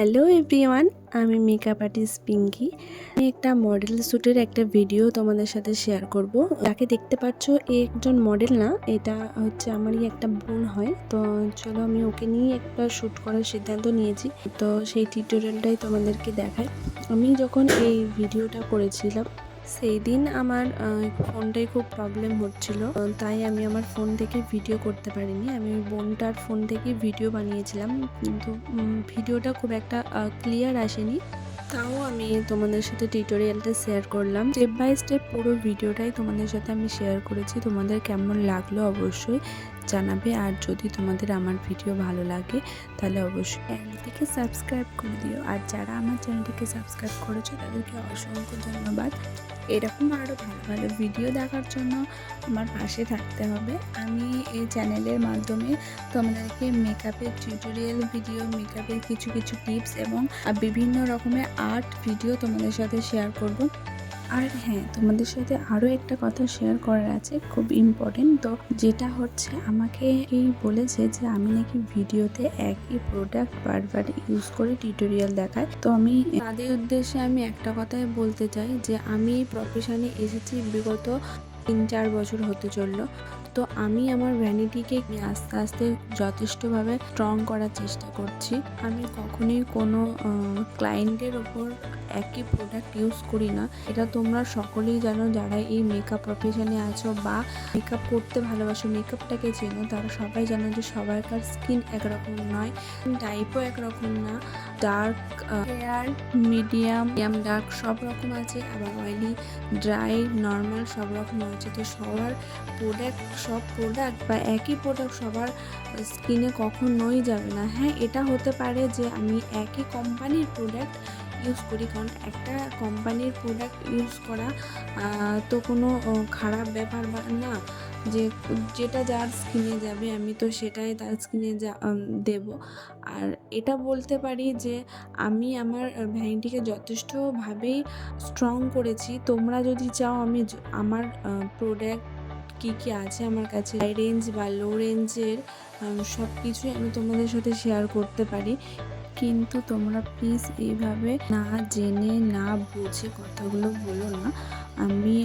Hello everyone, আমি makeup artist Pinki. আমি একটা মডেল শ্যুটের একটা ভিডিও তোমাদের সাথে শেয়ার করব। যাকে দেখতে পাচ্ছ এ একজন মডেল না, এটা হচ্ছে আমারই একটা বোন হয়। তো চলো আমি ওকে নিয়ে একটা শ্যুট করার সিদ্ধান্ত নিয়েছি। তো সেই টিউটোরিয়ালটাই তোমাদেরকে দেখাই। আমি যখন এই ভিডিওটা করেছিলাম সেই দিন আমার ফোনটাই খুব প্রবলেম হচ্ছিল, তাই আমি আমার ফোন থেকে ভিডিও করতে পারিনি। আমি বোনটার ফোন থেকে ভিডিও বানিয়েছিলাম, কিন্তু ভিডিওটা খুব একটা ক্লিয়ার আসেনি। তাও আমি তোমাদের সাথে টিউটোরিয়ালটা শেয়ার করলাম, স্টেপ বাই স্টেপ পুরো ভিডিওটাই তোমাদের সাথে আমি শেয়ার করেছি। তোমাদের কেমন লাগলো অবশ্যই জানাবে, আর যদি তোমাদের আমার ভিডিও ভালো লাগে তাহলে অবশ্যই চ্যানেলটিকে সাবস্ক্রাইব করে দিও। আর যারা আমার চ্যানেলটিকে সাবস্ক্রাইব করেছো তাদেরকে অসংখ্য ধন্যবাদ। এরকম আরও ভালো ভালো ভিডিও দেখার জন্য আমার পাশে থাকতে হবে। আমি এই চ্যানেলের মাধ্যমে তোমাদেরকে মেকআপের টিউটোরিয়াল ভিডিও, মেকআপের কিছু কিছু টিপস এবং বিভিন্ন রকমের আর্ট ভিডিও তোমাদের সাথে শেয়ার করব। আর হ্যাঁ, তোমাদের সাথে আরও একটা কথা শেয়ার করার আছে, খুব ইম্পর্টেন্ট। তো যেটা হচ্ছে, আমাকে এই বলেছে যে আমি নাকি ভিডিওতে একই প্রোডাক্ট বারবার ইউজ করে টিউটোরিয়াল দেখাই। তো আমি তাদের উদ্দেশ্যে আমি একটা কথাই বলতে চাই যে আমি প্রফেশনে এসেছি বিগত 3-4 বছর হতে চললো। তো আমি আমার ভ্যানিটিকে আস্তে আস্তে যথেষ্টভাবে স্ট্রং করার চেষ্টা করছি। আমি কখনোই কোনো ক্লায়েন্টের ওপর একই প্রোডাক্ট ইউজ করি না। এটা তোমরা সকলেই জানো, যারা এই মেকআপ প্রফেশনে আছো বা মেকআপ করতে ভালোবাসো, মেকআপটাকে চেনো, তারা সবাই জানো যে সবাইকার স্কিন একরকম নয়, টাইপও একরকম না। ডার্ক হেয়ার, মিডিয়াম ডার্ক সব রকম আছে, আবার অয়েলি, ড্রাই, নর্মাল সব রকম আছে। তো সবার প্রোডাক্ট বা একই প্রোডাক্ট সবার স্কিনে কখনোই যাবে না। হ্যাঁ, এটা হতে পারে যে আমি একই কোম্পানির প্রোডাক্ট ইউজ করি, কারণ একটা কোম্পানির প্রোডাক্ট ইউজ করা তো কোনো খারাপ ব্যাপার না, যে যেটা যার স্কিনে যাবে আমি তো সেটাই তার স্কিনে দেব। আর এটা বলতে পারি যে আমি আমার ভ্যানিটিকে যথেষ্টভাবেই স্ট্রং করেছি। তোমরা যদি চাও আমি আমার প্রোডাক্ট কী কী আছে আমার কাছে, হাই রেঞ্জ বা লো রেঞ্জের সব কিছুই আমি তোমাদের সাথে শেয়ার করতে পারি। কিন্তু তোমরা প্লিজ এইভাবে না জেনে না বুঝে কথাগুলো বলো না। আমি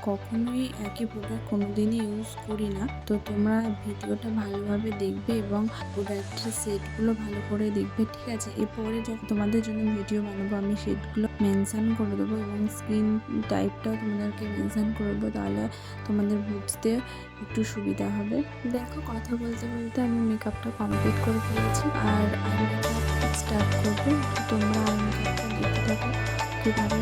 কখনোই একই প্রোডাক্ট কোনোদিনই ইউজ করি না। তো তোমরা ভিডিওটা ভালোভাবে দেখবে এবং প্রোডাক্টের সেটগুলো ভালো করে দেখবে, ঠিক আছে? এরপরে যখন তোমাদের জন্য ভিডিও বানাবো আমি সেটগুলো মেনশান করে দেবো এবং স্কিন টাইপটাও তোমাদেরকে মেনশান করে দেবো, তাহলে তোমাদের বুঝতে একটু সুবিধা হবে। দেখো, কথা বলতে বলতে আমি মেকআপটা কমপ্লিট করে ফেলেছি, আর আমি স্টার্ট করবো। তোমরা মেকআপটা দেখতে থাকো কীভাবে